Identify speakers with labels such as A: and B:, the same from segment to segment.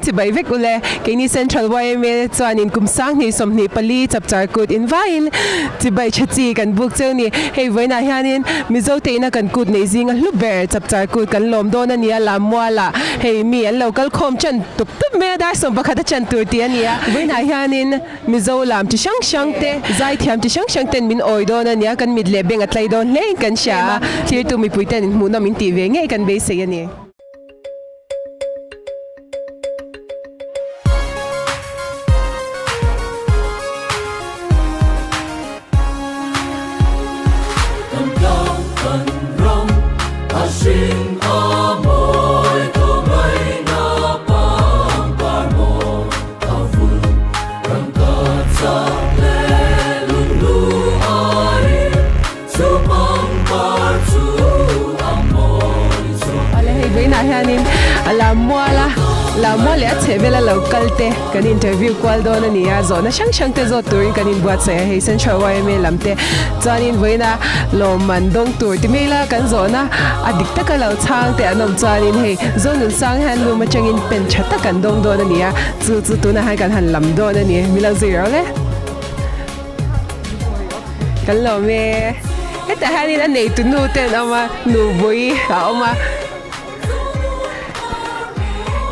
A: Tibay vek ule kini Central YMA chuanin kumsang ni somni pali Chapchar Kut in vain tibay chachi kan buk cheu ni hei voina hianin mizo teina kan kut nei zinga hluber Chapchar Kut kan lom dona nia lamwala hei mi an local khom chan tup me dar som bakha chan tur ti ania voina hianin mizo lam chi shang shang te zai thiam chi shang shang ten min oi dona nia kan mid le beng atlai don le kan sha thir tu mi puiten mu na min ti ve nge kan be se ani Lawmna le chebela local te kan interview kwal don ania zona shang shang te zo turin kan in buat sa hei Central YMA lamte chanin voina Lawmna dong tur ti mela kan zona adik ta kalo chang te anom chanin hei zonun sang han lu ma changin pen chata kan dong don ania chu chu tu na hai kan han lam don ania mila zero le kan lo me eta hanin an nei tu nu ten ama nu boi ama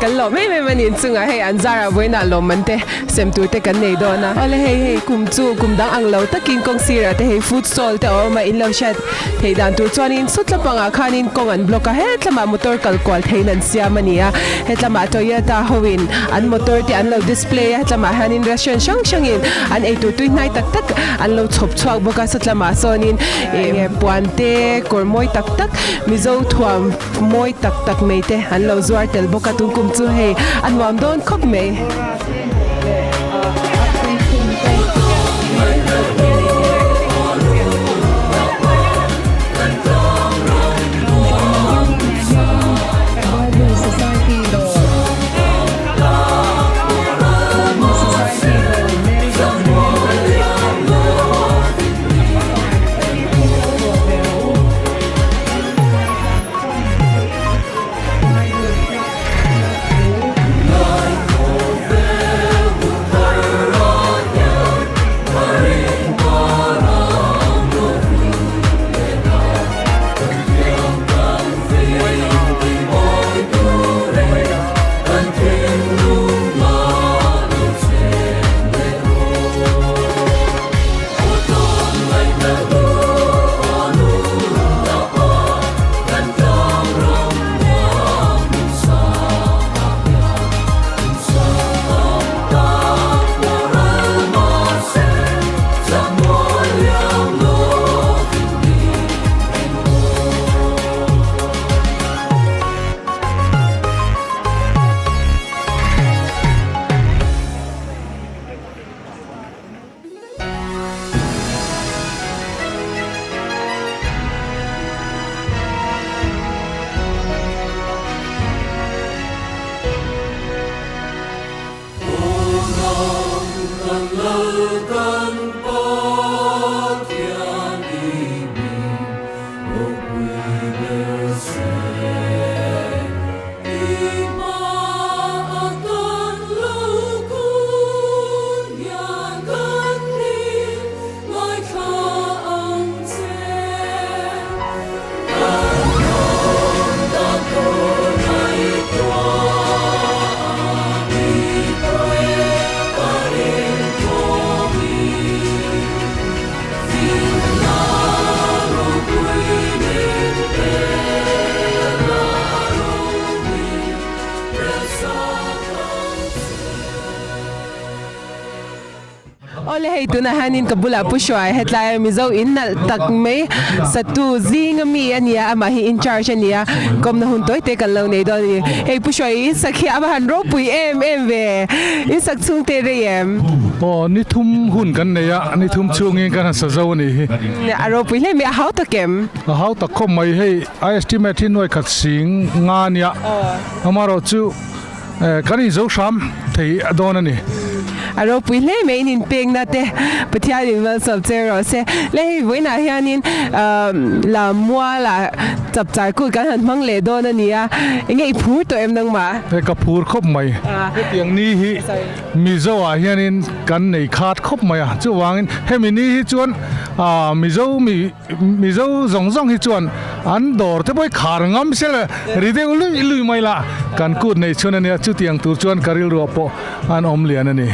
A: kan lo me manin chunga hei anzara voina Lawmna te sem tu te kan nei dona ole hei kum chu kum dang ang lo takin kong sira te hei food stall te o ma in lo shat thei dan tu chuanin sutla panga khanin kong an block a he tlama motor kalkwal theinan siamania he tlama Toyota howin an motor te an lo display he tlama hanin restaurant shang shangin an ei tu tui nai tak tak an lo chhop chhuak boka satlama sonin e puante kormoi tak tak mizo thuam moi tak tak meite an lo zuar tel boka tung kum chu hei an wam don khop me ole hei tuna hanin kabula pushwai hetlai mi zo in nal tak me satu zing mi ania ama hi in charge ania kom na hun toi te kan lo nei do ni hei pushwai sakhi aba han ro pui em ve in sak chung te re em
B: ni thum hun kan ne ya ni thum chung in kan sa zo ni
A: ne aro pui le me how to kem
B: how ta khom mai hei I estimate hin noi khat sing nga nia amaro chu kan in zo sham thei adon ani
A: aro pui le me in peng na te pathia ni ma sab zero se le voi na hianin la mua la chapchar kut kan han mang le do na nia nge phur to em nang ma
B: ka phur khop mai tiang ni hi mi zo a hianin kan nei khat khop mai chu wangin he mi ni hi chuan mi zo zong hi chuan an dor te boi khar ngam sel ri de lui mai la kan kut nei chuan ania chu tiang tur chuan karil ro po an om lian ani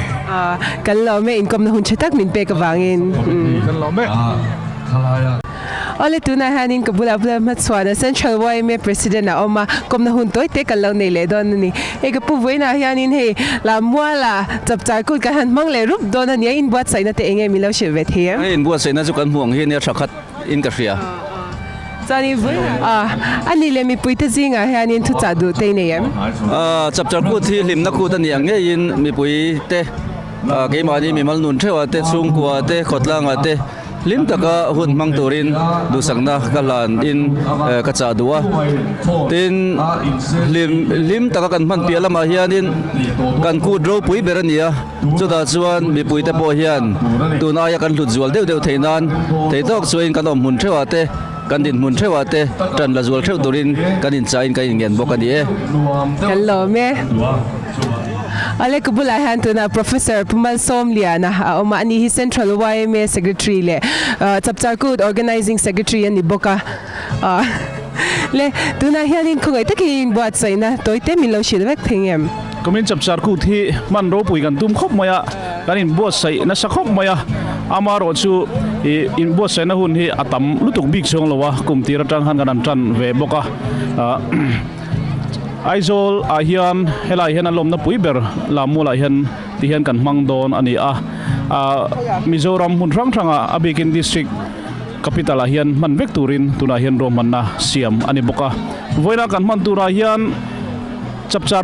A: kan lo me in kom na hun chetak min pe ka wangin
B: kan lo me
A: ole tuna hanin kabula bula mat swana central way me president na oma kom na hun toi te kan lo nei le don ni e ka pu voina hianin he la muala chapchar kut kan han mang le rup don ani in buat sai na te enge mi lo she vet he
C: in buat sai na chu kan muang hi ne thakhat in ka ria
A: Sorry, ani le mi pui te zinga hianin thu cha du te nei em
C: chapchar kut thi lim na ku tan yang nge in mi pui te ke ma ni mi mal nun thewa te chung kwa te khotlang te lim taka hun mang turin du sangna kalan in ka cha duwa tin lim taka kan man pia lama hianin kan ku dro pui berania chuda chuan mi pui te po hian tuna ya kan hlut zual deu theinan theitok chuin kan om hun thewa te kan din mun thewa te tan la zual theu turin kan in cha in kan ngen bok ani
A: hello me ale kubula han tuna professor pumal somlia na oma ani hi central YMA secretary le chapchar kut organizing secretary ani boka le tuna hianin khoi takin buat saina toite milo shilwek thengem
D: komin chapchar kut thi man ro pui kan tum khop maya kanin buat sai na sakhop maya amaro chu in buat sai na hun hi atam lutuk big song lowa kumti ratang han kan tran ve boka Aizol ahian helai hian Lawmna pui ber la mula hian ti hian kan mang don ani Mizoram hun rang abikin district capital hian man vek turin tuna hian ro manna siam ani boka voina kan man tura hian chapchar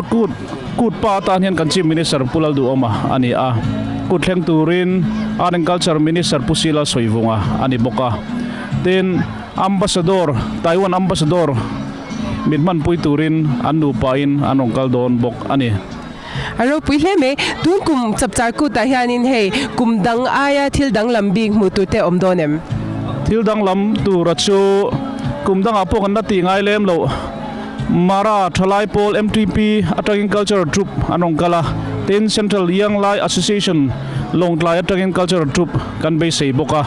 D: kut pa ta hian kan chief minister pulal du oma ani kut thleng turin agriculture minister pusila soivunga ani boka then ambassador Taiwan ambassador Midman pui turin anu pain anong kaldon bok ani
A: aro pui le me tun kum chapchar kut ta hianin he kum dang aya thil dang lambing mu tu te om donem
D: thil dang lam tu rachu kum dang apo kan na ti ngai lem lo mara thalai pol MTP attacking culture troop anong kala ten central young lai association long lai attacking culture troop kan be sei boka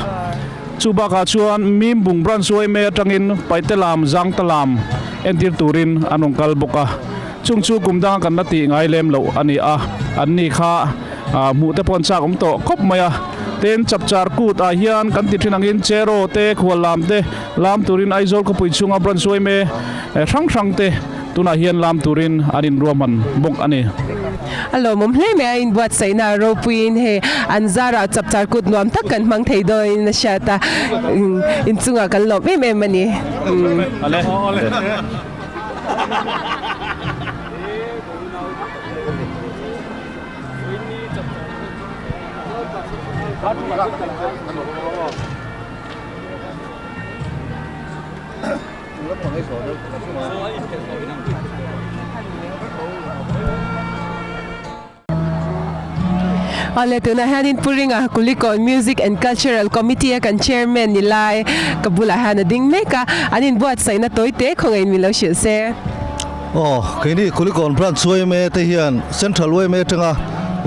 D: chuba ka chuan mim bung bran suai me atangin paitelam jang talam entir turin anong kal boka chungchu kumdang kan nati ngai lem lo ani anni kha mu te pon cha kom to khop maya ten chapchar kut hian kan ti thinangin chero te khwalam te lam turin aizol ko puichunga bran suai me rang te tuna hian lam turin anin roman bok ani
A: alo mom hle me in buat sai na ro puin he anzara chapchar kut nuam tak kan mang thei do in shata in chunga kan lo me mani
D: ale
A: ale tuna hanin puringa kulikon music and cultural committee kan chairman nilai kabula hana ding meka anin buat sai na toite khongai milo shil se
E: kini kulikon plan suai me te hian central way me tanga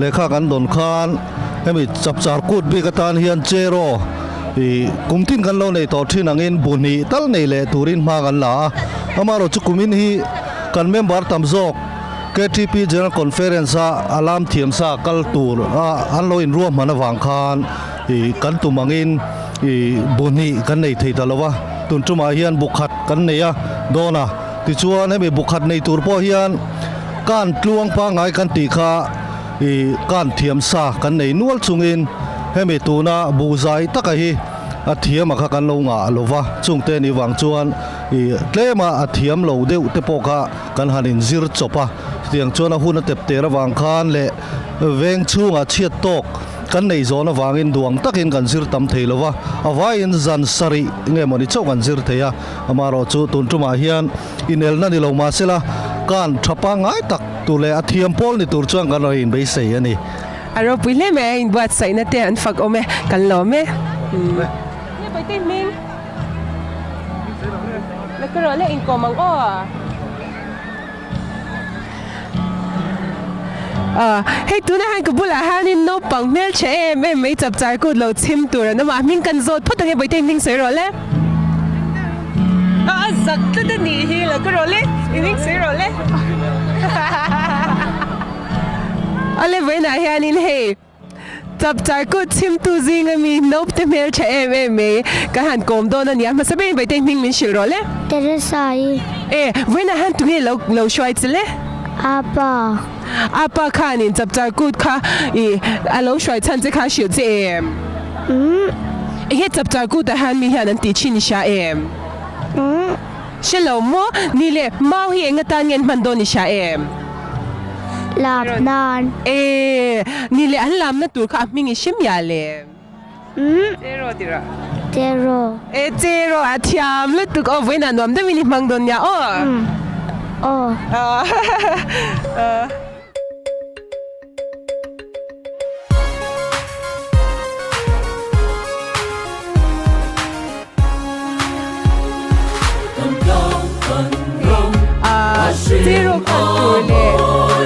E: lekha kan don khan hemi chapchar kut bi katan hian chero kumtin kan lo nei to thin angin buni tal nei le turin ma kan la amaro chu kumin hi kan member tamjok KTP General Conference alam thiam sa kal tur an lo in ruam mana wang khan kan tumangin buni kan nei thei dalawa tun tuma hian bukhat kan nei dona ti chuan hemi bukhat nei tur po hian kan tluang pa ngai kan ti kha kan thiam sa kan nei nual chungin hemi tuna bu zai takahi athiam kha kan lo nga lova chungte ni wang chuan I tlema athiam lo deu te poka kan hanin zir chopa tiang chuan a hun a tep te ra wang khan le veng chunga chiat tok kan nei zona wangin duang takin kan zir tam theilowa awain zan sari nge moni chau kan zir theya amaro chu tun tuma hian inel na ni lo ma sela kan thapa ngai tak tu le athiam pol ni tur chuang kan in be sei ani
A: aro puile me in buat sai na te an fak ome kan lo me ne pai te ming le ko le in ko mang o hey tu na han ko bula hanin no pang mel che me me Chapchar Kut lo chim tur na ma min kan zot phot nge bai te ming sei ro le zak tu de ni hi la ko le ming sei ro le ale vai na hanin hey Chapchar Kut chim tu zing mi nop te mel che me ka han kom do na ni ma sabe bai te ming min shil ro le
F: Teresai
A: vai na han tu nge lo shwai chile apa khanin Chapchar Kut kha alo shwai chan che kha shiu che he Chapchar Kut han mi han an ti chin sha shelo mo ni le mau hi ngatan ngen man do ni sha
F: Lawmna
A: ni le an lam na tur kha ming i shim ya le zero dira
F: Tero
A: zero athiam le tu ko voina nom de mini mang don ya
F: Oh
A: zero kan tur le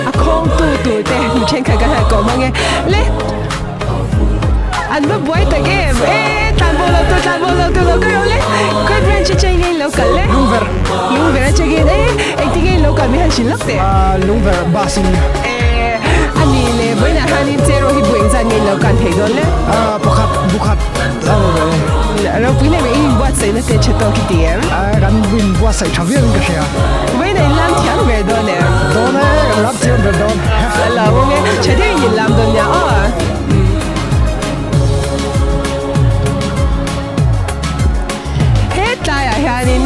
A: a khong tu te mi chen kha kan ha ko mang le an ba boy ta game tan bolo tu lo ko le ko branch che ngai lo ka le lungver che ge ti ngai lo ka mi han shin lak te
G: lungver basin
A: ani le boy na hanin zero hi bueng zan ngai lo kan thei do le
G: bukhat
A: ro pine me in buat sai na te che to ki tiem
G: kan win bua sai thavian ka sia
A: boy na lam thiang ve do le
G: don rap thiam ve don
A: la wo me che de yin lam don ya hanin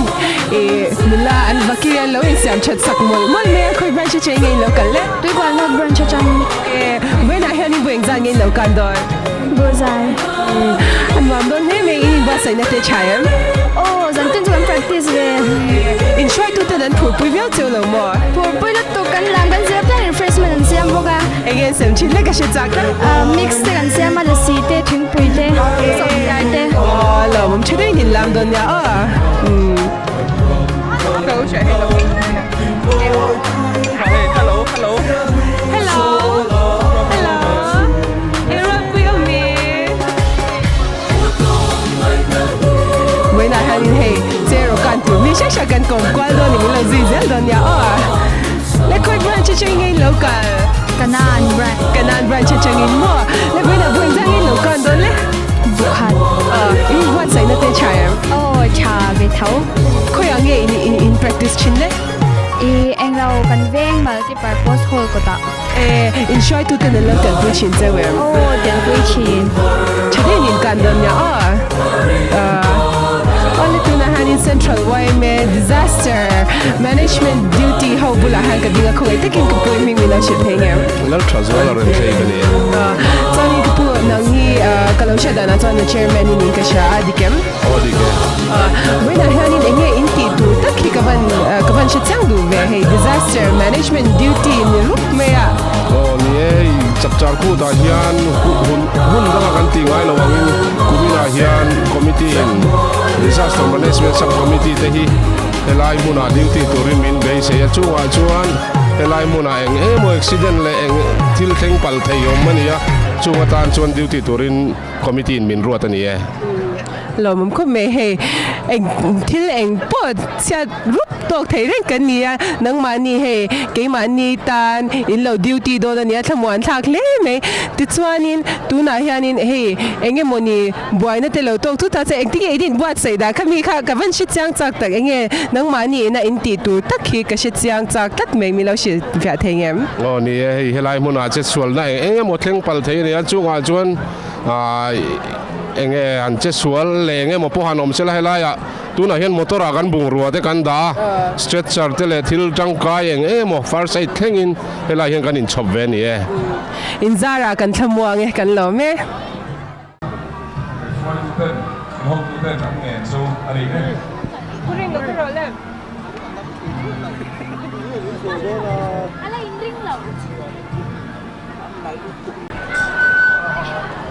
A: mula an vakia lo in siam chat sak mol me khoi branch che ngai lo kan le
F: Tui kwa lo branch chan
A: we na hanin bueng zan ngai lo kan do
F: Bozai
A: an mam don me in ba sai na te chayam
F: Oh zan tin chuan practice ve
A: in shoi tu te dan phur pui veo cheu lo mo
F: Pur pui la tu kan lam kan zia plan refreshment an siam boga
A: again sem chin le ka she chak
F: Mix te kan siam ma la si te thing pui te so yai te
A: lo mom che de in lam don ya hello với lại hai hey zero kan tu mi sha kan kom kwal do ni mi lo zi zel don ya le koi branch che ngai lo ka kanan branch che ngai mo le với là bueng zang ngai lo kan do le
F: Bukhat
A: in what sai na te chayam
F: Oh cha ve thau
A: khoi ang in practice chin le
F: Anh lau kan veng multi-purpose hall ko ta
A: in shoi tu te na lo kan tu chin ze we
F: Oh del pui chin
A: chade nin kan don ya only tu na hanin central wai me disaster management duty ho bula han ka dinga khoi te kin ka poi mi lo shi thengem
H: lal trazwala ren thei bani
A: Tony Kapu nang hi kalau siya dana Tony chairman ni ka siya dikem
H: odige
A: when na hanin enge inti tu tak hi kaban siya chang du ve hey disaster management duty ni rup me ya
H: ni Chapchar Kut ta hian hun da kan ti ngai lo wangin kumina hian committee in disaster management sub committee te hi helai muna duty turin min be se ya chuwa chuan helai muna emo accident le til theng pal thei yom mania chuwa tan chuan duty turin committee in min ruat ani
A: lo mum ko me hey eng thil eng pot sia rup tok thei ren kan nia nang mani hey ke mani tan in lo duty do da nia thamwan thak le me ti chuanin tu na hianin hey enge moni boy na te lo tok tu ta che eng ti edin buat sai da khami kha ka van shi chang chak tak enge nang mani na in ti tu tak hi ka shi chang chak tak me mi lo shi vya thengem
H: ni helai muna che sual na mo thleng pal thei ni chunga chuan enge an che sual lenge mo po hanom sela helaya tuna hian motora kan bung ruwa te kan da stretcher te le thil tangkai enge mo far side thengin helai hian kan in chop ve ni e
A: in zara kan thamwa nge kan lo me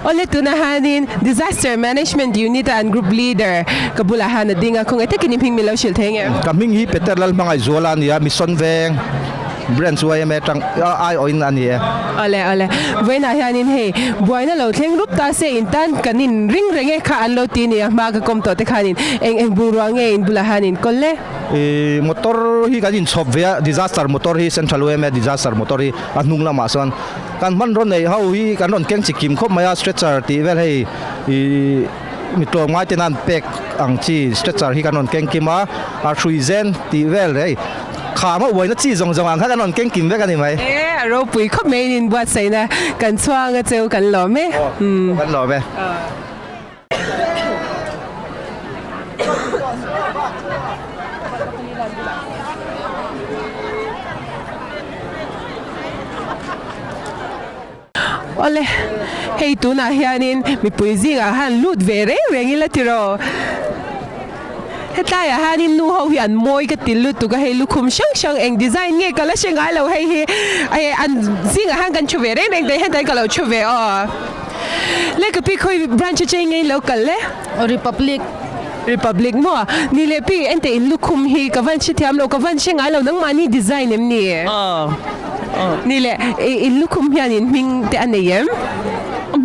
A: Ole tunahanin disaster management unit and group leader kabulahan na dinga kung ite kinimping milaw shiltenge
E: kaming hi peter lal mga zola niya mission veng brands way me tang ai oin ani
A: ole when hanin he boy na lo thleng rup ta se intan kanin ring renge kha an lo ti ni ma ka kom to te khanin eng buruang e in bulahanin kolle
E: motor hi kanin software disaster motor hi central way me disaster motor hi anung la ma son kan man ron nei hau hi kan ron keng chikim khop maya stretcher ti vel hei mi to ngai tenan pek ang chi stretcher hi kan ron keng kima a thuizen ti vel heiขามาอวยนะจี้จงๆถ้ากันนอนเก่งกินได้กันไหม
A: เราปุ๋ยคบไม่นินบวชใส่นะกันช่วงเจอกันหล่อไหม
E: กันหล่อไหม
A: โอ้เลยให้ตัวน่ะเฮียนินมีปุ๋ยซิงอ่ะฮันลูดเวเร่เวงิละทีรอเฮ้ยตายอ่ะฮันนินนูเขาเห็นมวยก็ติดลุดตัวก็ให้ลูกคุมช่างเองดีไซน์เงี้ยก็แล้วเชียงไงเราให้ไอ้อันซิงอ่ะฮันกันช่วยเร่เองแต่ให้ได้ก็เราช่วยอ๋อแล้วก็พี่คุยบรันช์เจงไงเรากันเลยRepublic mo ni lepi ente in lukum hi kavan chitiam lo kavan chenga lo nang mani design em ni ni le in lukum hian in ming te aneyem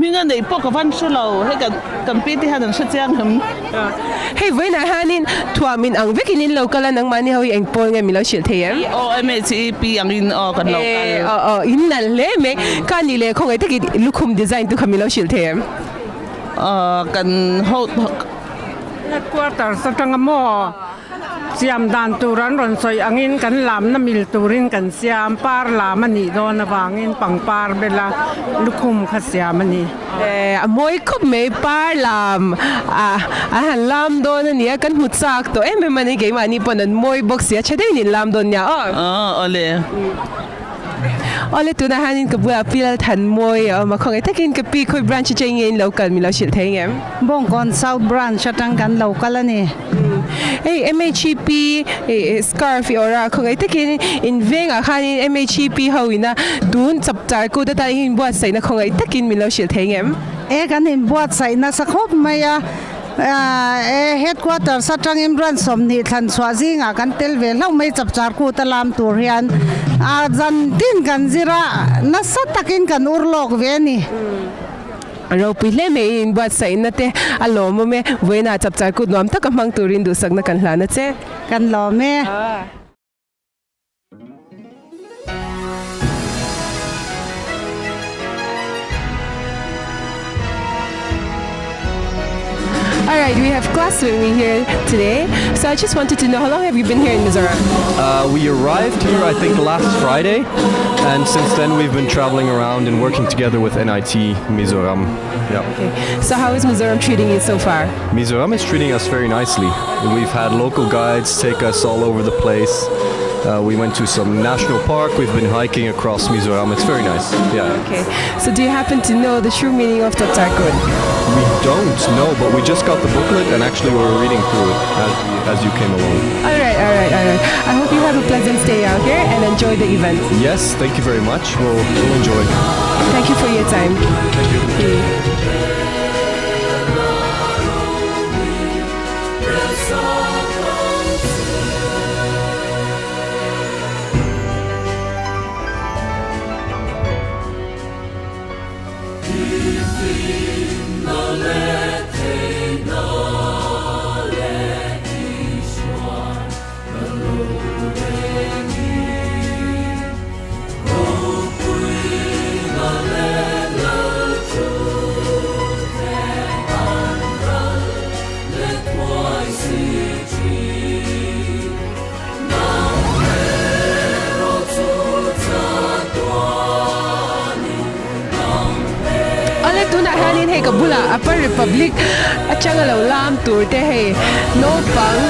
I: ming anei po kavan chilo he kan pi ti hadan chang ham
A: hey voina hanin thuamin ang vekin in local nang mani hoi eng pol nge milo shil theyem
I: MHP ang in kan local
A: in na le me kan ni le khong ai te lukum design tu khamilo shil theyem
I: kan ho
J: Headquarter sa tangamo siam dan turan ron soy angin kan lam na mil turin kan siam par lam ani do na wangin pang par bela lukum kha siam ani
A: moi khop me par lam han lam do na nia kan hutsak to mani ge mani ponan moi box ya chade ni lam do nya ole tu na hanin ka bua pilal than moi ma khong ai takin ka pi khoi branch cheng in local mi lo shil thengem
J: bong kon south branch atang kan local ani
A: hey MHP scarf ora khong ai takin in venga khanin MHP hoina dun chapchar ku da ta hin bua sai na khong ai takin mi lo shil thengem
J: kan in buat sai na sa khop maya headquarter sa tang imran somni than swazinga kan telve lau mai chapchar ku talam tur hian zan tin kan zira na sa takin kan urlok ve ni
A: ro pile me in buat sai na te alo mo me voina chapchar ku nom ta ka mang turin du sak na kan hla na che
J: kan lo me
A: All right, we have class with me here today. So I just wanted to know, how long have you been here in Mizoram?
K: We arrived here, I think, last Friday, and since then we've been traveling around and working together with NIT Mizoram. Yeah.
A: Okay. So how is Mizoram treating you so far?
K: Mizoram is treating us very nicely. We've had local guides take us all over the place. We went to some national park. We've been hiking across Mizoram. It's very nice. Yeah.
A: Okay. So do you happen to know the true meaning of Chapchar Kut?
K: We don't know, but we just got the booklet and actually we're reading through it as you came along.
A: All right. I hope you have a pleasant stay out here and enjoy the event.
K: Yes, thank you very much. We'll enjoy.
A: Thank you for your time.
K: Thank you.
L: Mipui
A: tu na hanin hei kabula Upper Republic achanga lo lam tur te hei no pang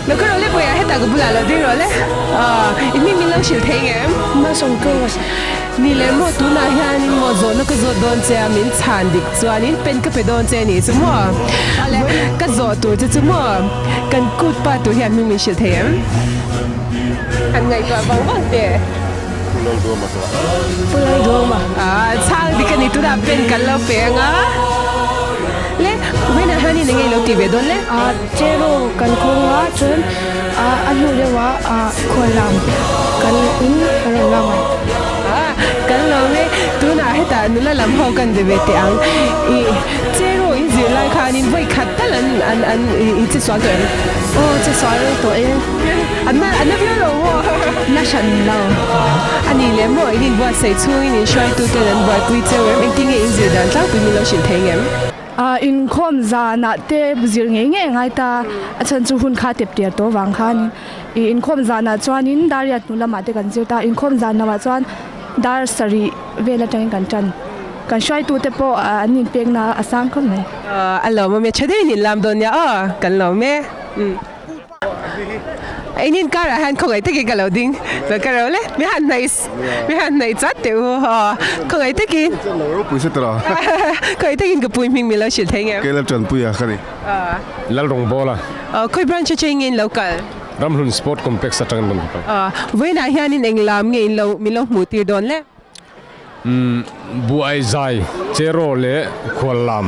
A: lo ko le boya heta kabula lo ding ro le imi mi lo shil thei em
F: ma song ko
A: ni le mo tu na hanin mo zo no ka zo don che min chan dik chuanin pen ka pe don che ni chu mo ale ka zo tu chu mo kan kut pa tu hian mi shil thei em an ngai to bang bang te
F: pulai do ma
A: chang di kan itu da pen kan lo pe nga le wena hani ngai lo ti ve don le
F: chero kan ko wa chun anu le wa kholam kan in ram
A: kan lo le tu na heta nu la lam ho kan de ve te ang I chero in zi lai khanin voi khat talan an I chi swal to
F: che swal to
A: an vi lo wo
F: na shan lo
A: ani le mo in wa sai chu in shai tu te dan wa pui che we in ting in zi dan tlang pi mi lo shin theng em
F: in khom za na te bzir nge ngai ta achan chu hun kha tep tiar to wang khan in khom za na chuanin dariat nu lama te kan zeta in khom za na wa chuan dar sari vela tang kan chan kan shai tu te po anin pek na asang khom nei
A: alo mo me chade ni lam don ya kan lo me ai nin kara han ko ai te ki galo ding so karo le me han nai chat te ko ai te ki
H: pui se tra
A: ko ai te ki ga pui ming mi lo shil theng em
H: ke la chan pui a khari
D: lal rong bola
A: koi branch chang in local
D: ramhlun sport complex atang don
A: we na hian in englam nge in lo mi lo mu ti don le
D: bu ai zai chero le kholam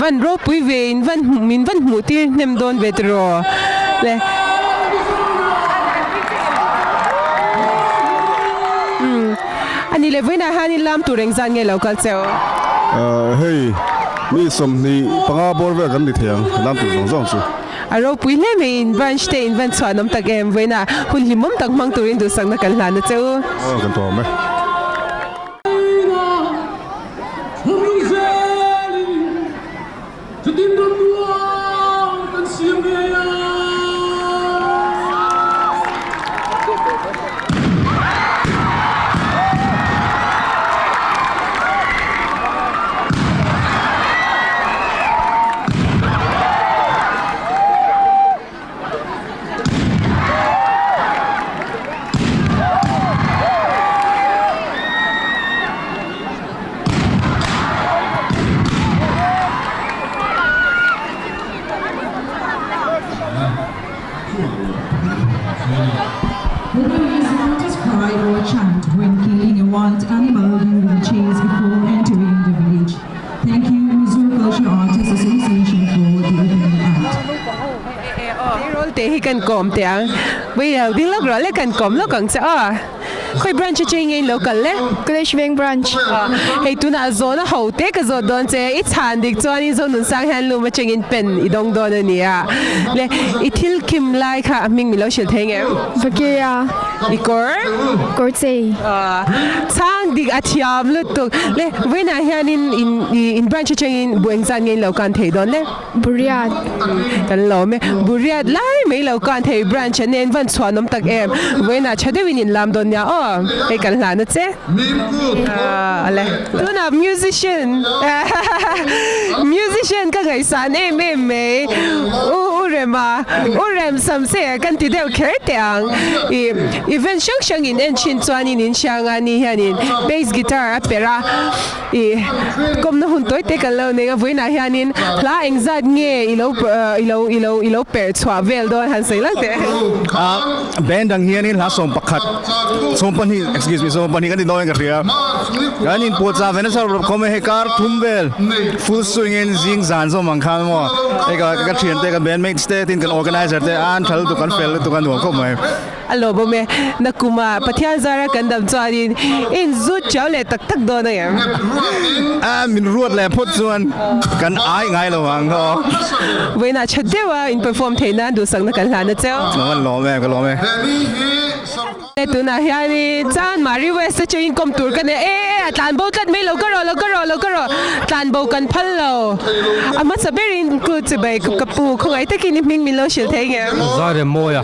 A: van ro pui ve in van mu ti nem don ve tro le ani le we na han in lam tu reng zan nge local cheo
H: hey mi som ni panga bor ve kan ni thiang lam tu zong zong chu
A: aro pui le me in branch te in van chwanom tak em we na hun limom tak mang turin du sang na kan la na cheu
H: kan to me
A: kan kom te ang bây giờ đi lốc rồi lấy kan kom lốc cần sẽ khoi branch ching in local le
F: Clash Bank branch
A: hey tu na zona ho te ka zo don che I chan dik chuan in zon nun sang han lu ma ching in pen I dong don ani le I thil kim lai kha ming mi lo shil theng em
F: vakia
A: I kor
F: sei
A: sang dik athiam lu tu le we na hian in branch ching in bueng zan ngei lo kan thei don le
F: buriat
A: kan lo me buriat lai me lo kan thei branch nen van chwanom tak em we na chade win in lam don ya ai kan la na che ale tu na musician ka ngai san me urem sam se kan ti deu kher teang even shang in en chin chuan in shang ani hianin bass guitar pera kom na hun toy te kan lo ne ga voina hianin la engzat nge ilo per chwa vel don han sei lang te
E: band ang hianin la som pakhat som pani excuse me som pani kan di noeng ria ganin po cha venesa kom he kar thumvel full swing in jing zan so mang khan mo eka ka thian te ka band mate ste tin kan organizer te an thal tu kan fel tu kan nuam ko mai
A: alo bo me nakuma pathian zara kan dam charin in zu chawle tak do na yam
E: min ruat le phot chuan kan ai ngai lo wang ho
A: we na chadewa in perform theina du sang na kan la na cheo
E: lo me
A: tu na hiani chan Mari West cho in kom tur kan tlan bo tlat mai lo ka ro tlan bo kan phal lo ama saberin ku che bai ka pu khong ai takin ming mi lo shil thei nge
E: zare moya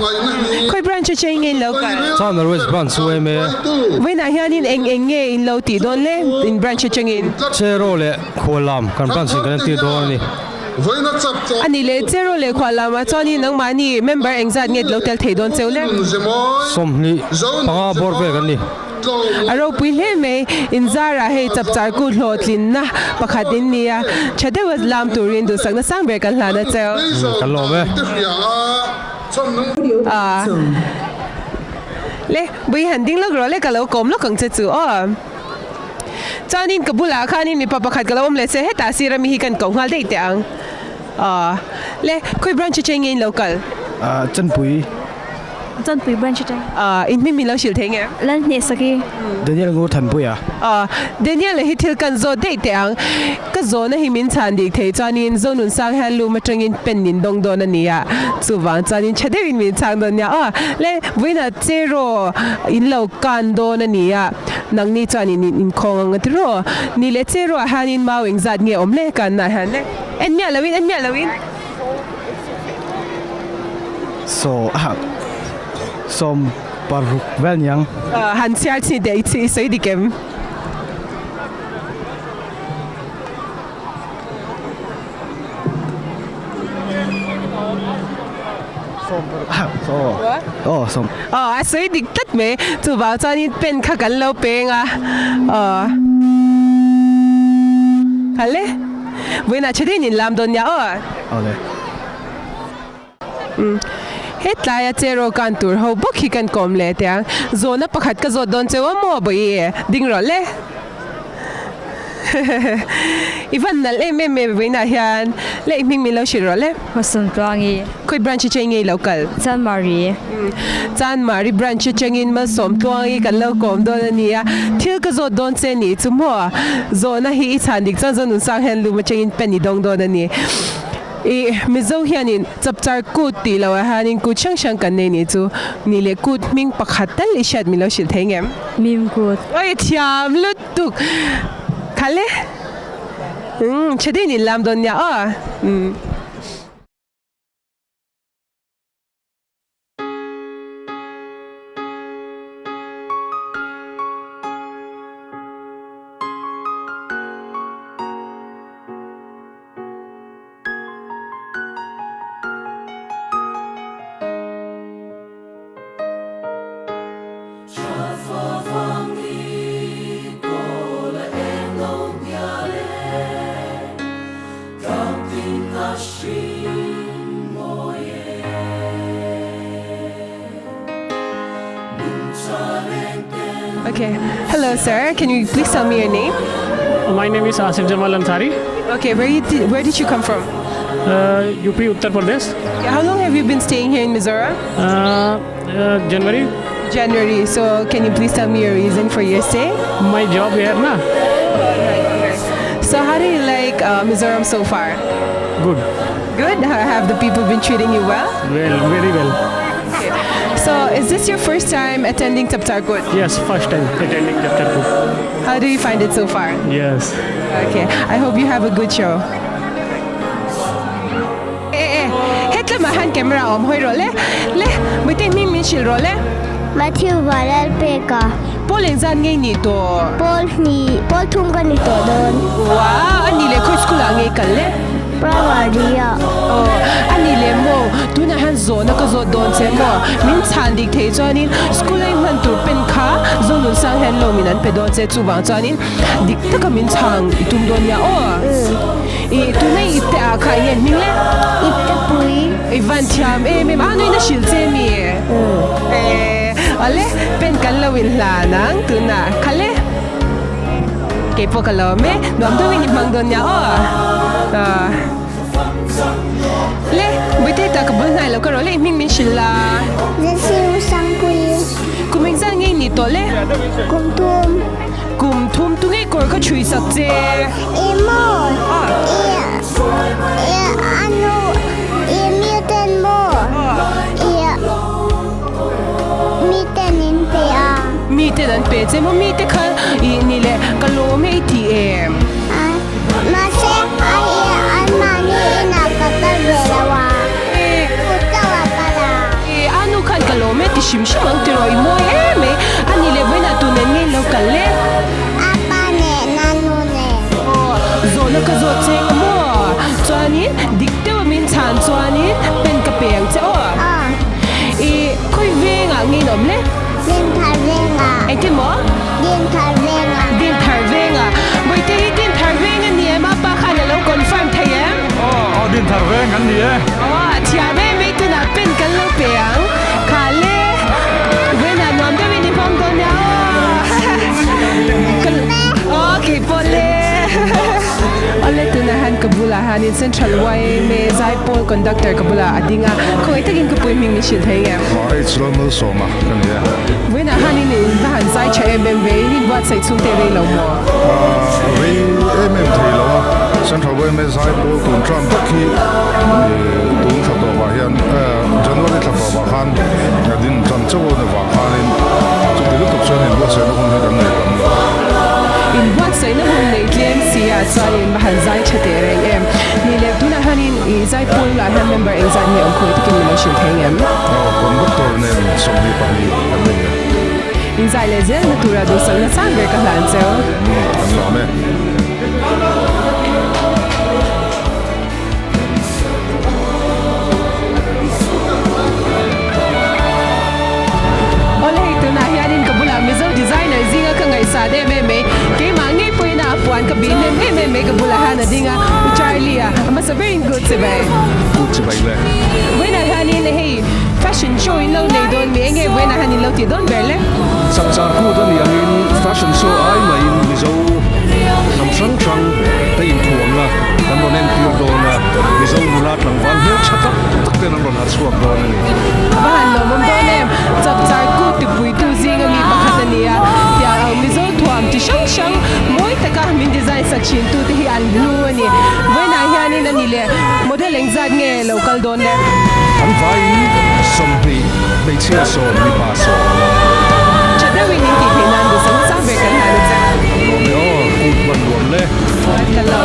A: khoi branch che ngin lo ka
E: chan West branch suai me
A: we na hiani eng nge in lo ti don le in branch che ngin
E: chero le kholam kan branch kan ti don ni
A: ani le zero le khwala ma chani nang mani member engzat nget lo tel thei don cheu le
E: som ni panga bor pe kan ni
A: aro pui le me in zara he chapchar kut hlotlin na pakhatin nia chade was lam turin du sang na sang ber kan hlana cheu
E: kan lo me
A: le bui handing lo gro le ka lo kom lo kang che chu o chanin kabula khanin mi papa khat kalom le se he ta sira mi hi kan ko ngal dei te ang le khoi branch che ngin local
G: chân pui
F: branch che
A: in mi lo shil theng
F: lan ne saki
G: Daniel ngu than pui
A: Daniel hi thil kan zo dei te ang ka zo na hi min chan dik thei chanin zo nun sang han lu matangin pen nin dong don ania chuwang chanin chade in min chang don nya le buina zero in lo kan don ania nang ni chanin in khong ang tro ni le zero hanin mawing zat nge om le kan na han le en mya lawin
G: so som paruk vel nyang
A: han siar chi dei chi sei dikem
G: som
A: sei dik tat me chu ba chanin pen kha kan lo penga khale buina chadin in lam don ya
G: ole
A: hetlaya zero kan tur ho bokhi kan kom le te zona pakhat ka zo don chewa mo bai ding ro le Ivan nal me wina hian le ming mi lo shiro le
F: hosun twangi
A: khoi branch che ngai local
F: Chan
A: Mari branch chengin ma som twangi kan lo kom don ania thil ka zo don che ni chumo zona hi chan dik chan zon sang hen lu ma chengin pen ni dong don ani mizo hianin chapchar kut ti lo hanin ku chang kan nei ni chu ni le kut ming pakhat tal ishat mi lo shil thengem
F: mim kut
A: oi thiam lutuk khale chede ni lam don ya Okay. Hello, sir. Can you please tell me your name?
L: My name is Asif Jamal Ansari.
A: Okay. Where did you come from?
L: UP Uttar Pradesh.
A: Okay, how long have you been staying here in Mizoram?
L: January.
A: January. So, can you please tell me your reason for your stay?
L: My job here, na.
A: So, how do you like Mizoram so far?
L: Good.
A: Good. Have the people been treating you well?
L: Well, very well.
A: Okay. So, is this your first time attending Chapchar Kut?
L: Yes, first time attending Chapchar Kut.
A: How do you find it so far?
L: Yes.
A: Okay. I hope you have a good show. Hetla mahan camera om hoi role le buite min shil role
M: Matthew Varal Peka.
A: Pol exam ngai ni to
M: Pol thum ka ni to don.
A: Wow, ani le ko school ngai kalle.
M: Pravaria.
A: Ani le mo tu na han zo na ka zo don che mo min chan dik thei chanin school ai man tur pen kha zo lu sang hen lo minan pe don che chu wang chanin dik ta ka min chang tum don ya tu nei itte a kha yen min le
M: itte pui
A: Ivan thiam me ma noi na shil che mi ale pen kan lo win la nang tu na khale ke po ka lo me nom tu win mang don ya le buite ta ka bul nai lo ka ro le min shil la
M: Zesiu sang pui
A: kuming sang ngai ni to le kum thum tu ngai kor ka chui sak che
M: emo anu muten mo miten in
A: te dan pe che mo mi te kha I ni le ka lo me ti em
M: ma se ai mani ina katavelawa utawa para
A: anu khan ka lo me ti shim shim ang ti roi mo em ani le buena tu ne ni lo ka le
M: apa ne nanu ne
A: zo na ka zo che mo chuanin dikte min chan chuanin pen ka peng che o khoi venga ngi nom le
M: din tharvenga
A: ai ti mo
M: din
A: tharvenga boi te din tharvenga ni ma pa khan lo confirm thayem
B: din thar ve ngan ni
A: chia me tu na pen kan lo peng kha le wena nom de ni pom don ya okay pole ale tu na han kabula han in central way me zai pol conductor kabula adinga khoi takin ka pui ming ni shil thayem
B: ai chlo mo so ma kan ya
A: wena han in han zai che MMV ni wat sai chung te re lo mo
B: we MMV lo central way me zai pol kun tram takhi tung tha to ba hian January tha to ba khan din tram chaw na ba khan in chu lu to chen in wa se no hon hi dan
A: in wat sai na hon nei tlem sia chuan in han zai che te re em ni le tu na han in zai pol la han member in zai ni om khoi takin ni lo shil thayem
B: conductor ne som ni pa ni
A: in zai le zel na tura do sang na sang ve ka hlan cheo
B: kan lo me
A: ole tu na hianin kabula mizo designer zinga ka ngai sa de me ke ma ngai pui na puan ka bin me kabula hana dinga Charlie ama so very good se bai
B: le
A: wena hanin hey fashion show in lo nei don me ngai wena hanin lo ti don berle
D: Chapchar Kut ani angin fashion show ai mai in mizo nam sang sang te in thuam na kan ron en pure do na mizo nulat lang wan he chatak tak te ron hat suak do ni
A: ban lo mom don em Chapchar Kut ti pui tu zinga mi pakhatania ya mizo thuam ti shang shang moi taka min design section tu ti an blue ani wena hianin ani le model engzat nge local don le
D: an vai som hi be chia so mi pa so
A: chada wi ning ti thenan du sang sang ve kan hanu cha
D: me o kut ban luam le
A: hello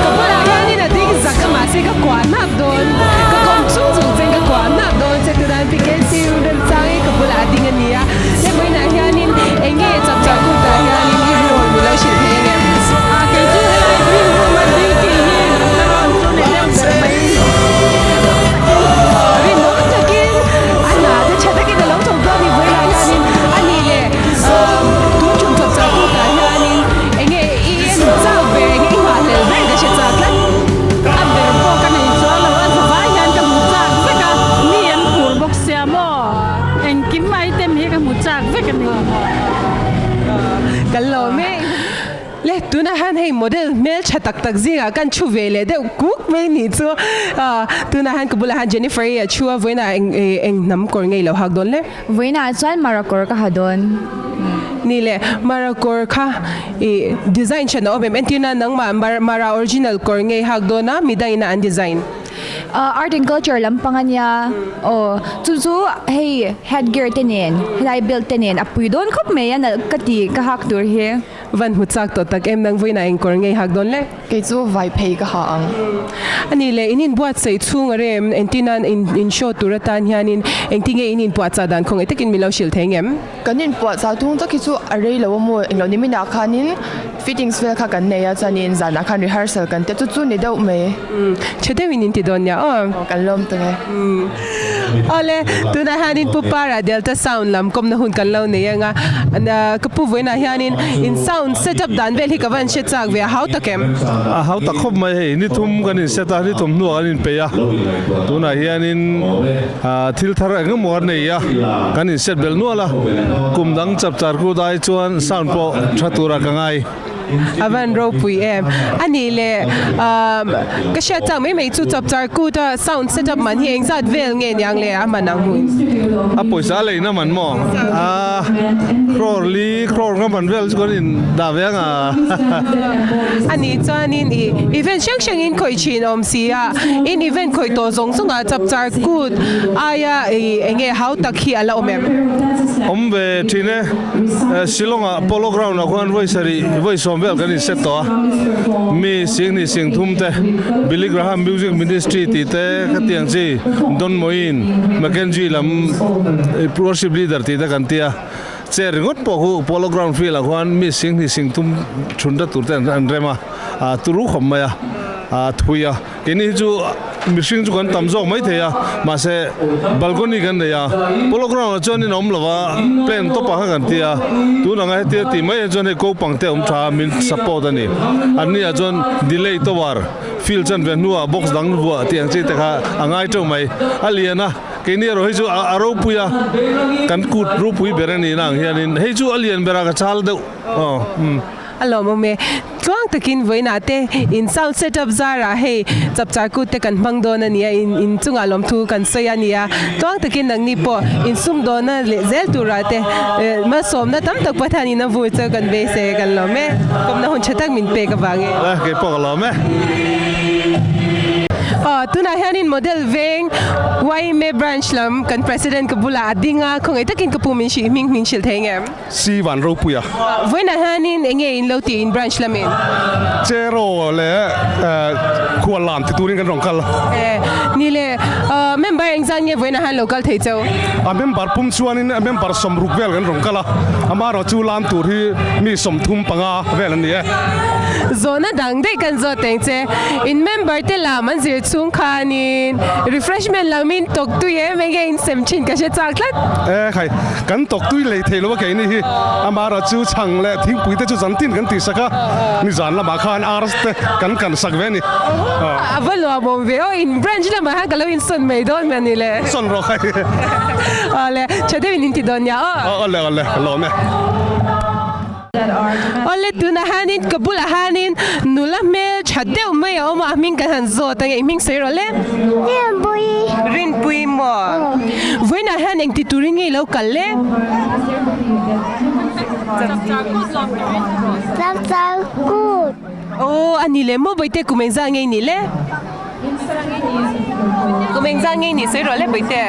A: ka bala hianin na ding zakka ma se ka kwa nak don ka kom chung chung jeng ka kwa nak don se tu dan pi ke si u dan sang ka bala ding ania le moi na hianin enge Chapchar Kut ta hianin ni lo mi lo shi the ne a ke ju la bi ko ma di ti hi na ron tu ne le ber mai ri no ta kin ana de chada ki da lo thong ko mi voi la hianin ani le tu chung Chapchar Kut ta hianin enge I en zau be ngi wa le be de she cha kan an de ko kan ni so lo an va yan ka mu cha se ka
J: ni em pur bok sia mo en kim mai tem hi ka mu chak ve ka ni
A: kan lo me le tu na han hey model mel chatak tak zinga kan chu vele de kuk me ni chu tu na han kabula han Jennifer ya chu voina eng nam kor ngei lo hak don le
F: Voina chuan marakor ka hadon
A: ni le marakor kha design chana obem entina nang mara original kor ngei hak don na midai na an design
F: art and culture lampanganya chu hey headgear tenen hilai belt tenen apui don khop me yan kati ka hak tur he
A: van huchak to tak em nang voina eng kor ngei hak don le
F: ke chu vai phei ka ha ang
A: ani le inin buat sei chung rem entinan in show turatan hianin engtinge inin puat cha dan khong etekin milau shil thengem
N: kanin puat cha tung taki chu arei lo mo englo ni mina khanin fittings vel kha kan neya chanin zana khan rehearsal kan te chu ni deuh me
A: chede winin ti don ya
N: kan lom tange
A: ole tuna hanin pupara delta sound lam kom na hun kan lo ne yanga ana kapu voina hianin in sound setup dan vel hi kawan she chak ve how takem
D: how ta khop mai he ni thum kan in seta ni thum nu an in pe ya tuna hianin thil thar ang mo ne ya kan in set bel nu ala kumdang Chapchar Kut dai chuan sound po thatura kangai
A: avan ro pui em ani le ka sha chang mai chu Chapchar Kut sound setup man hi engzat vel nge nyang le amanang hun
D: a poisa le na man mo crore ngaman vel kon in da venga
A: ani chanin event shang in khoi chin om sia in event khoi to zong sunga Chapchar Kut aya enge how tak hi ala omem
D: om về thì nè Silonga polo ground nào quan với sari với som vel cái này set to mi sing thum te Billy Graham Music Ministry ti te cái tiếng gì Don Moin Mackenzie làm worship leader ti te kan tia cher ngot polo ground field là quan mi sing thum chunda tur ten an rema turu khom maya thuya cái này chú missing chú kan tam zo mai the ya ma se balcony kan ne ya polo ground cho nên om lova plan to pa kan tia tu na ngai tia ti mai cho nên ko pang te om tha min support ani ani a jon delay to war field chan ve nuwa box dang nuwa tiang chi te kha angai to mai aliana cái này rồi chú aro puya kan kut ru pui berani nang hianin hei chu alien bera ka chal deu
A: alo mome tuang takin voina te in sound setup zara hey Chapchar Kut te kan mang do na nia in chunga lom thu kan soya nia tuang takin nang ni po in sum do na zel tura te ma som na tam tak pathani na vu cha kan be se kan lo me kom na hon chatak min pe ka bange
D: ke po lo me
A: tuna hianin model veng wai me branch lam kan president kabula adinga khongai takin kapu min shil thengem
D: si van ro puya
A: voina hianin enge in loti in branch lamin
D: zero le khualam ti turin kan rongkal
A: ni le member engzang nge voina han local theichau
D: a member pum chuanin a member somruk vel kan rongkala amaro chu lam tur hi mi somthum panga vel ani
A: zona dang de kan zo tengche in member te la man zir chung khanin refreshment lamin tok tu ye menge in semchin ka she chaklat
D: khai kan tok tui le thelo ke ni hi amaro chu chang le thing pui te chu zantin kan ti saka ni zan la ma khan ars te kan sak ve ni
A: avalo bom ve o in branch la ma ha kalo in son me don mani le
D: son ro khai
A: ale chade in ti don ya
D: ole lo me
A: ole tuna hanin kabula hanin nula mel chadeu me o ma min kan zo tang ming sei ro le rin pui mo voina han eng ti turing ei lo kal le
M: Chapchar Kut
A: ani le mo boite kumengza ngei ni le kumengza ngei ni sei ro le boite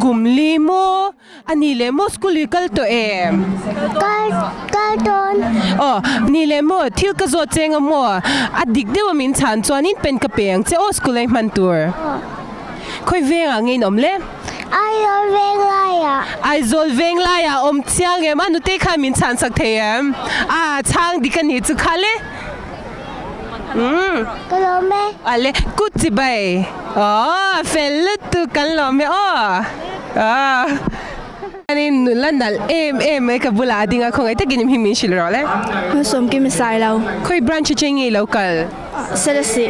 A: Gumli mo ani le mo school kal to
M: kal ton
A: ni le mo thil ka zo chenga mo adik dewa min chan chuanin pen ka peng che o school ai man tur khoi venga ngei nom le ai zol veng la ya om chiang em anu te kha min chan sak them chang dikan ni chu khale
M: Kalome
A: ale kutsi bai fellet tu kalome ani nulandal em ka bula dinga khongai ta ginim himin shilro le
F: som ki misai lo
A: khoi branch chengi local
F: selesi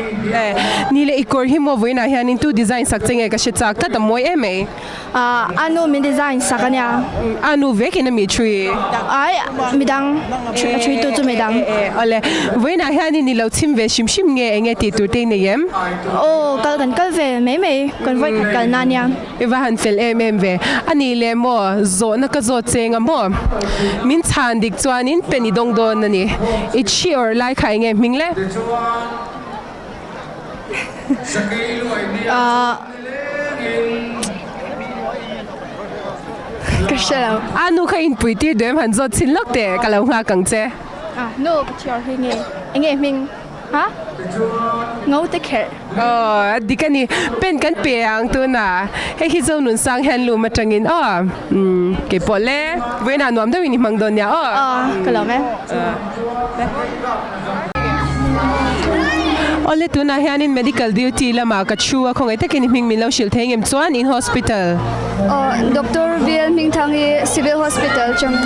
A: ni le ikor himo voina hianin tu design sak chenge ka she chak ta moi eme
F: anu min design sakanya
A: anu ve kina mi tree
F: ai midang chui tu midang
A: ole voina hianin ni lo chim ve shim nge enge ti tu te ne yem
F: kal ve me kan voi kal nanya
A: eva han fel ve ani le mo zo na ka zo chenga mo min chan dik chuanin peni dong don ani it sure lai khai nge mingle
F: Kashalau
A: anu kha in pui ti dem han zo chin lok te kalau nga kang che
F: no chor nge ming ha ngau te kher
A: dikani pen kan peang tu na he zo nun sang han lu ma tangin ke pole vena nom da wini mang don ya
F: kalau me
A: ole tu na hianin medical duty lama ka chua khongai takin hming min lo shil thengem chuan in hospital
F: Dr. Biel Ming Thangi Civil Hospital chang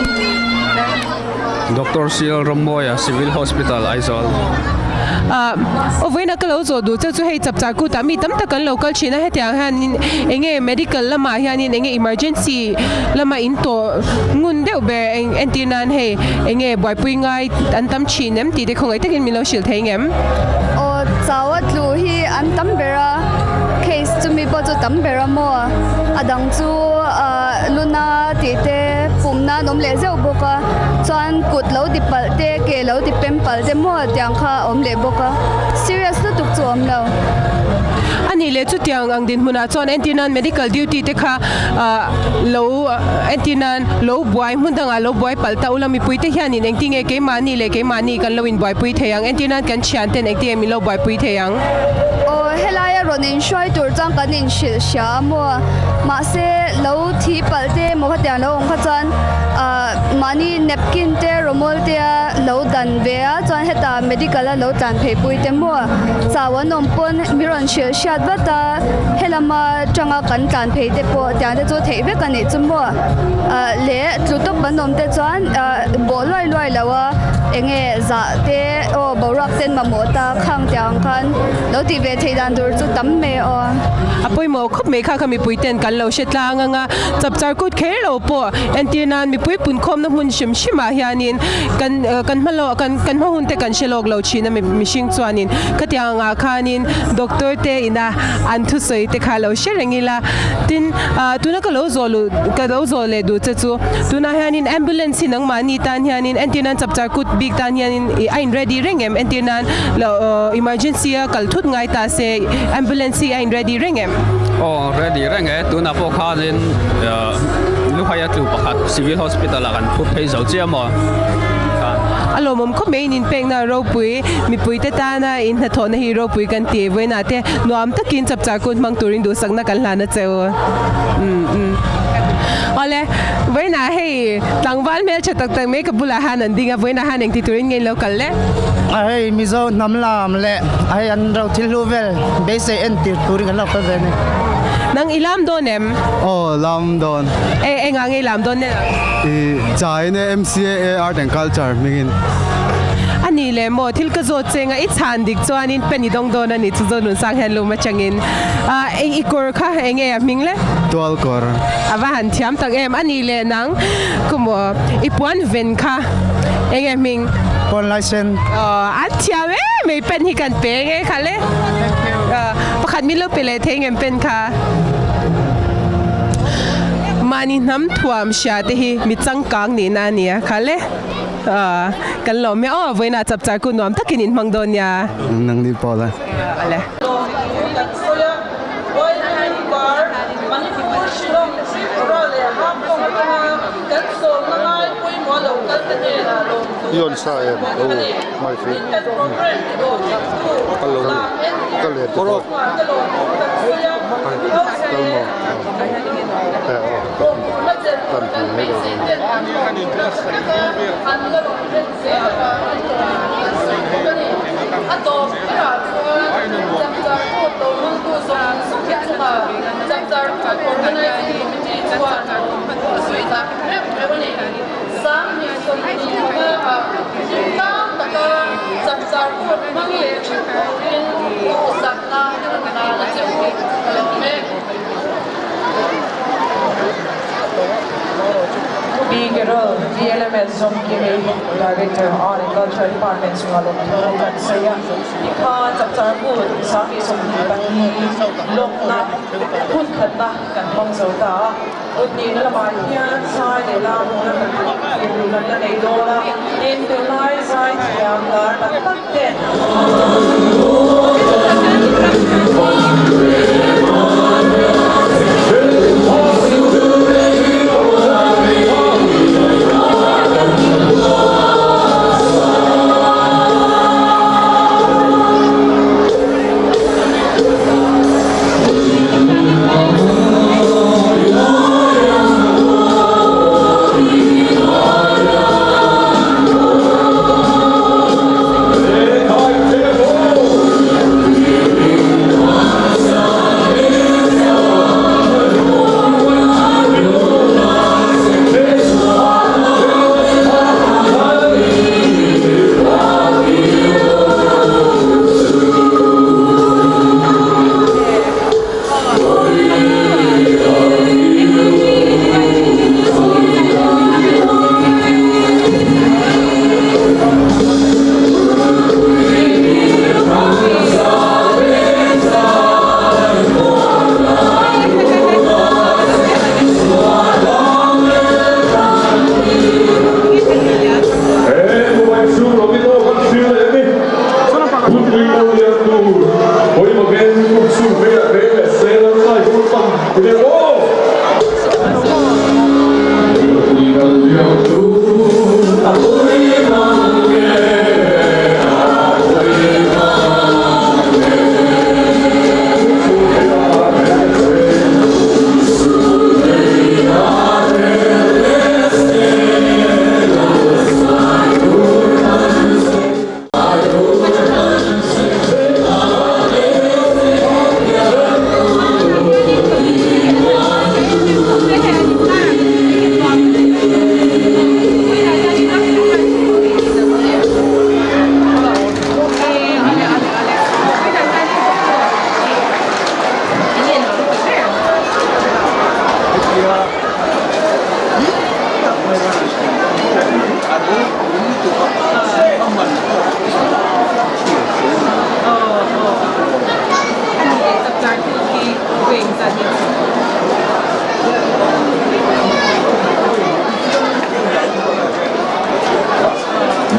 K: Dr. Sil Romboya Civil Hospital Aizol
A: voina kalo zo du chu hei Chapchar Kut mi tam takan local china he tiang han enge medical lama hianin enge emergency lama in to ngun deu be entinan he enge boy pui ngai an tam chinem ti de khongai takin min lo shil thengem
F: chawat lu hi an tam bera case to me bo chu tam bera mo adang chu luna ti te pumna nom le zeu boka chuan kut lo dipal te ke lo dipem pal te mo tiang kha om le boka serious na tuk chu om lo
A: อันนี้เลยจุดยังอังดินมุนาจอนเอ็นตินัน medical duty เตค่ะโลเอ็นตินันโลบวยมุนดังโลบวยปัลตาอุลามีปุยเทียนนี่เองที่เงยเกมานี่เลยเกมานี่กันโลวินบวยปุยเทียงเอ็นตินันกันเชียนเต็นเองที่มีโลบวยปุยเทียง
F: โอ้เฮลายรถนินช่วยตัวจังกันนินเสียมัวมาเซโลที่ปัลเตมขยันโลองขจันมานี่เนปกินเตโรมอลเตโลดันเวียจนเฮตา medical โลดันเพย์ปุยเตมัวสาวนมปนมิรันเชียดบัตาเฮลามาจังกันการเพย์เตปแต่เดจูเทเวกันนี่จุมัวเละจุดตบนมเตจวนบอลอยแล้วว่าเองจะเตโอบรักเต้นมาหมดตาข้างเตียงกันแล้วที่เวทีดันดูจุดตั้มเมอ
A: อปุยโมคบเมค่ะมีปุยเต้นกันเราเช็ดลางงาจับจารกุดเคเราปอเอ็นตีนานมีปุยปุ่นคมน้ำหุ่นชิมาเฮียนินกันมาโลกันมาหุ่นเตกันเชลอกเราชีนะมีชิงจวนินก็ที่งาคานินด็อกเตอร์เตอินะอันทุสอยเตค่ะเราเชริงิละตินตุนักเราโซลูก็เราโซเลดูเจจูตุนักเฮียนินแอมบูเลนซ์นังมานีตันเฮียนินเอ็นตีนานจับจารกุดบิ๊กตันเฮียนินไอ้ ready เร่งเอ็มเอ็นตีนานเราemergency กัลทุดไงตาเซ ambulance ไอ้ ready เร่งเอ็ม
C: อ๋อ ready เร่งตุนับพวกเขาเนี่ยลูกพยาธิประคัด civil hospital ละกันพูดเพย์เจ้าเจ้ามั้ง
A: อารมณ์ผมก็ไม่นินเป็นนะเราปุยมีปุยเตตานะอินทอนฮีโร่ปุยกันเตี้ยไว้นะเต้หนูอัมตะกินจับจากคนมังตุรินดูสักนักกันลานะเจ้าเอาเลยไว้นะให้ตั้งวันเมื่อจะตั้งเมื่อกับบุลาฮานันดิ้งไว้นะฮานังที่ตุรินไงแล้วกันเลย
G: ไอ้มิโซน้ำลามเละไอ้อันเราทิลูเวลเบสเอ็นติดตัวกันเราไปเลย
A: นังอิลามโดนเอ็ม
G: ลามโดน
A: เอ็งอิลามโดนเนี่ย
G: จ่ายเนี่ย MCA Art and Culture มิกิน
A: อันนี้เลยโมทิลก็โจทย์เจงอ่ะอิชันดิกจวนนินเป็นดงโดนอันนี้จุดโดนสั่งเฮลูมาจังอินอีกอร์ค่ะเองมิงเลย
G: ตัวกอร์
A: ว่าหันเทียมตักอันนี้เลยนังกุมอีปวนเวนค่ะเองมิง
G: ปนไลเซน
A: อันเทียมไม่เป็นที่กันเป้งค่ะเลยประคันมิลไปเลยเทงเป็นค่ะมานี่น้ำท่วมชาติที่มีจังกังนี่นานี่ค่ะเลยกันหล่อไม่อ้อไว้น่าจับใจคุณน้อมถ้ากินอินมังโดนยา
G: นังดีพอละ
A: อะไร
B: ย้อนสายโอ้ไม่ฟิก็ลงก็เลยก็ลงแต่ตันทีไม่ได้
O: Biggerol, DLMS som kini Director Art and Culture Department sa Lawmna saya ikan Chapchar Kut sami som bani Lawmna Kut khata kan pangsauta utni na lamai hian sai de Lawmna kan ilulan na nei dola in the lai sai yang dar tak ten
P: Hoy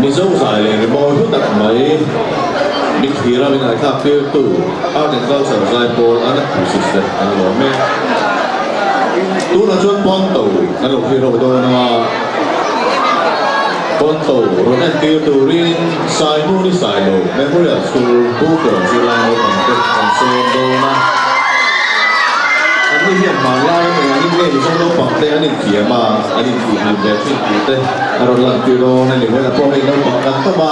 P: Mizo sai le mo hu tak mai mit hira min ai thak tu tu art and culture sai pol an pusis le an lo me tu na chon pon to na lo hiro do na pon to ro na ti tu rin sai mu ni sai lo memorial school bu ko si la lo kan te kan so do naอันนี้เห็นมาไล่เนี่ยอันนี้เล่นช่องโลกฝั่งเต้อันนี้เขียมาอันนี้คือแบบที่คือเต้เราหลังกิโลในหรือว่าพวกไอ้โลกฝั่งกันก็มา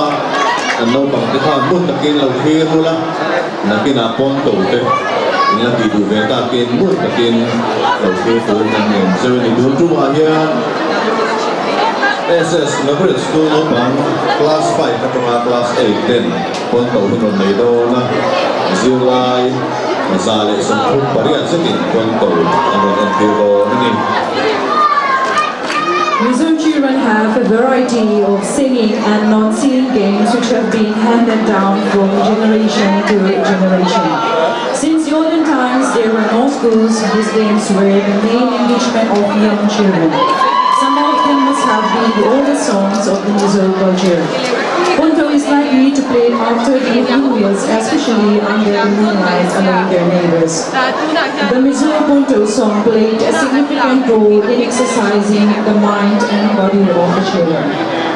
P: อันโลกฝั่งที่ข้ามมุ่งตะกินเราเคียรู้ละนักกินอาปอนโตเต้นี่เราตีดูเวตากินมุ่งตะกินเราเคียตัวนั่นเองเซเว่นดูจุ่มอาเฮียSS นักเรียนสกูลโลกฝั่งคลาส5กับคลาส8 10ปอนโตที่นนในโดนะซิลไลMasale sa parian sa kinkonto ang nagtiro ni.
O: Mizo children have a variety of singing and non-singing games which have been handed down from generation to generation. Since the olden times, there were no schools. These games were the main engagement of young children. Some of them must have been the oldest songs of the Mizo culture. Ponto is likely to play after the evening meals, especially under the moonlight among their neighbors. The Mizo Ponto song played a significant role in exercising the mind and body of the children.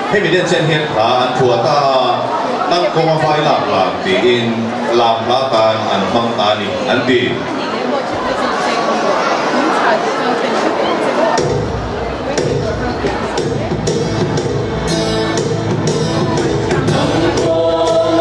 P: ให้มีเรื่องเช่นเหตุการณ์ทัวตาตั้งกองไฟหลักที่อินลามลาการอันฟังตานีอันดี
Q: Hãy subscribe cho kênh Ghiền Mì Gõ để không bỏ lỡ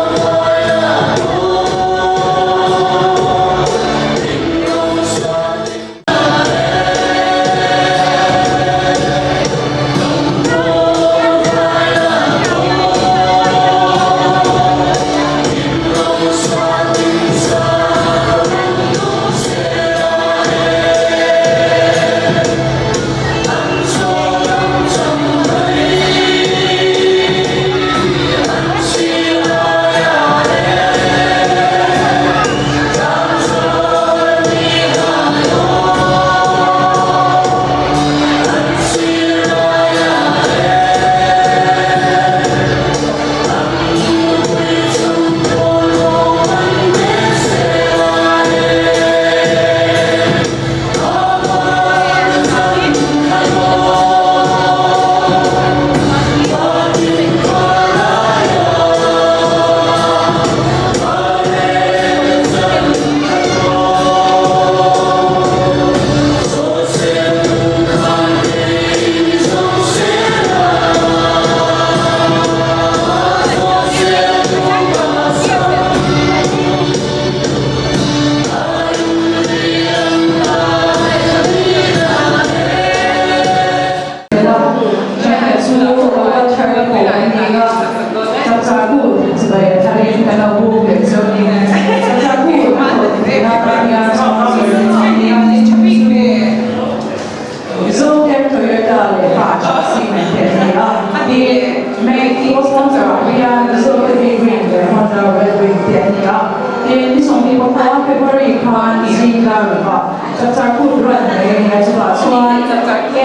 O: khan ji la ba chapchar kut ran ne ya chwa chuan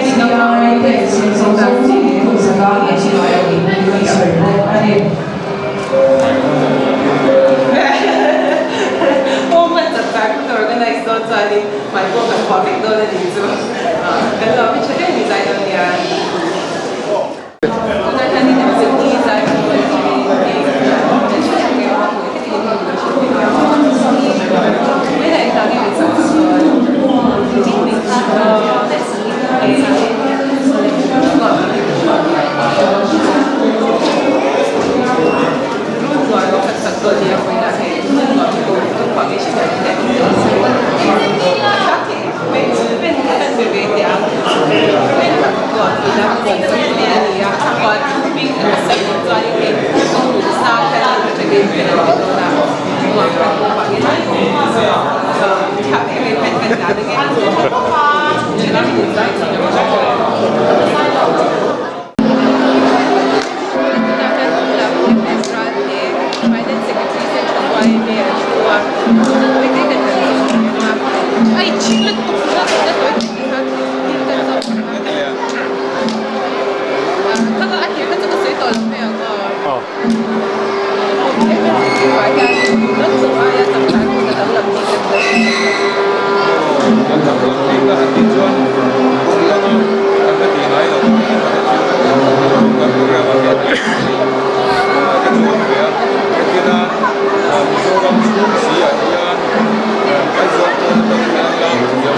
O: SBI te sin so so tu sanga ye chi lo ya ni soi ne ani
A: Moment chapchar kut organize do chani mai ko ka public do le ni chu kan lo mi chhe ni zai do ya ko ta ni ne se ni zai ko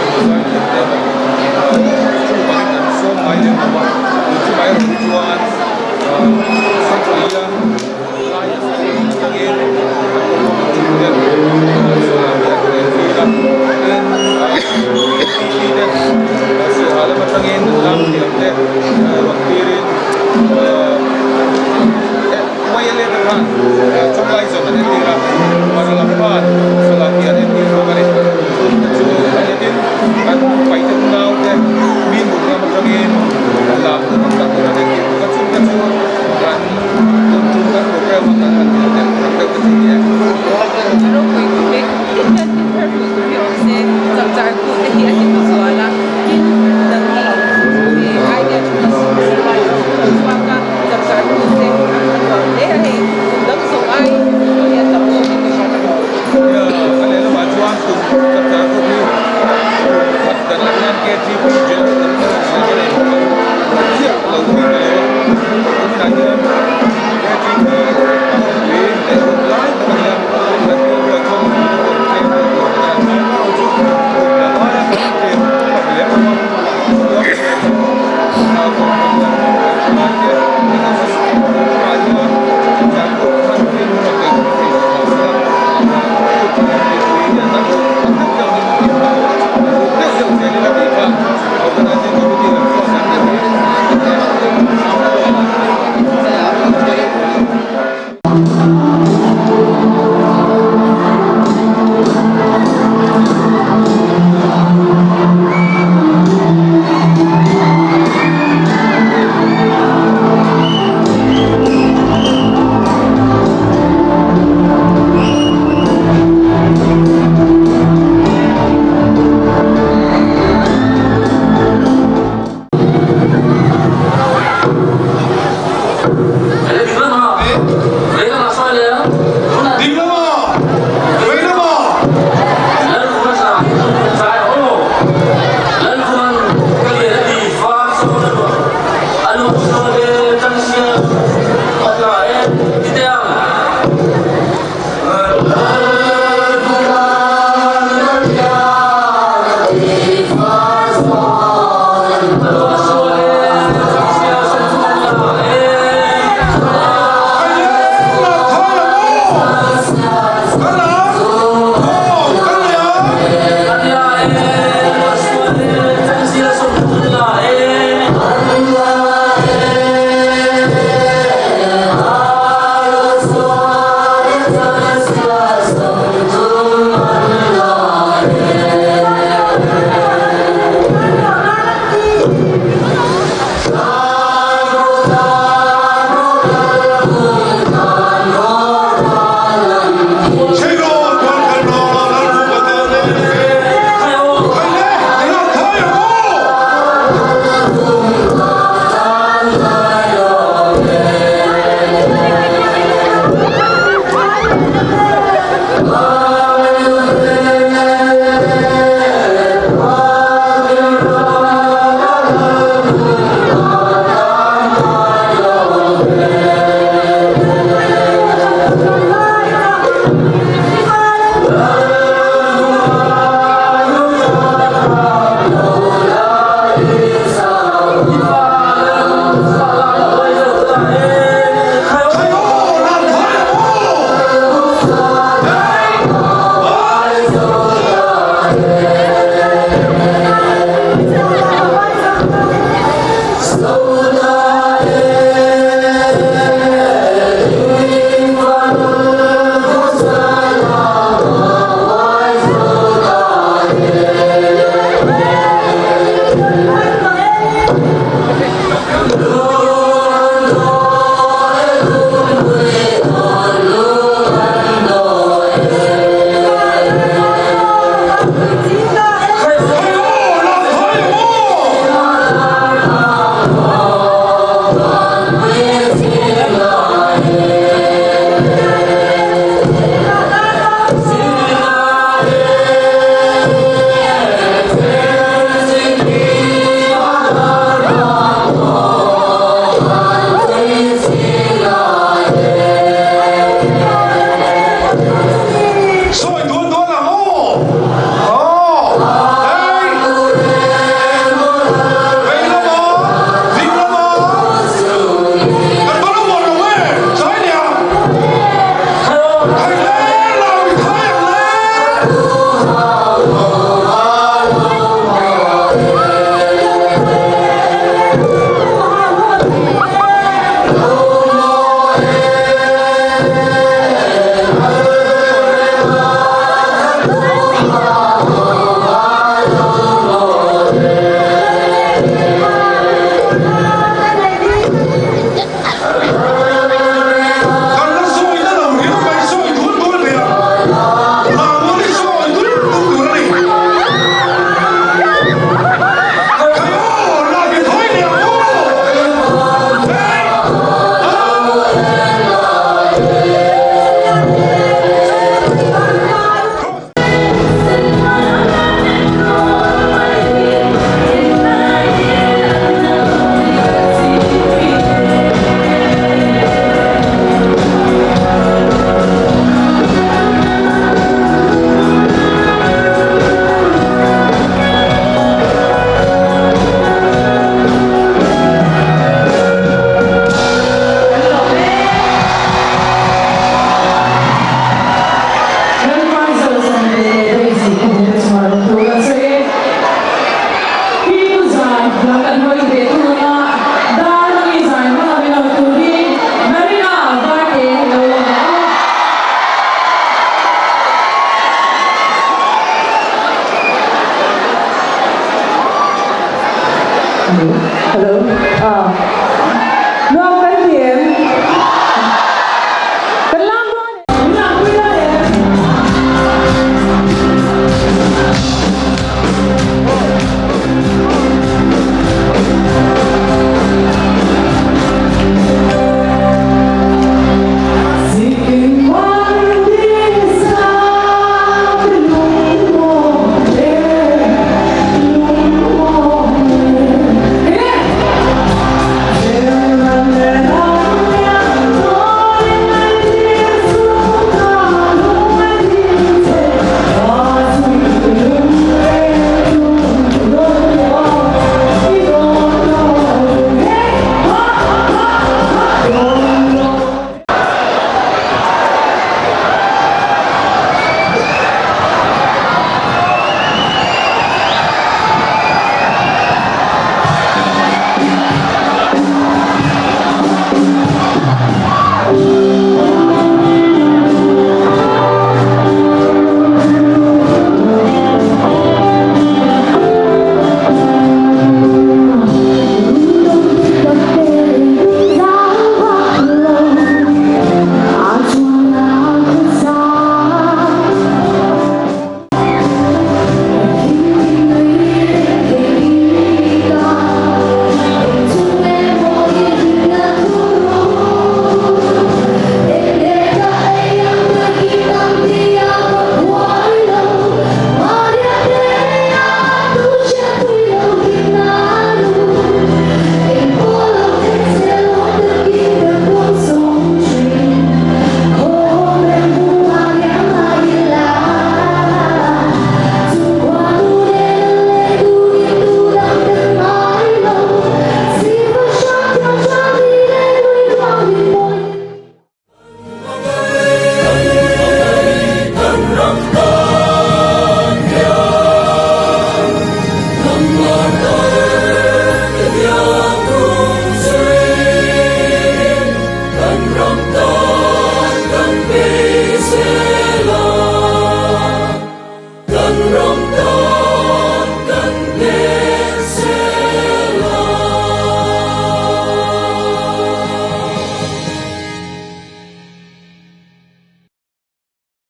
Q: Mizoram
O: Hello.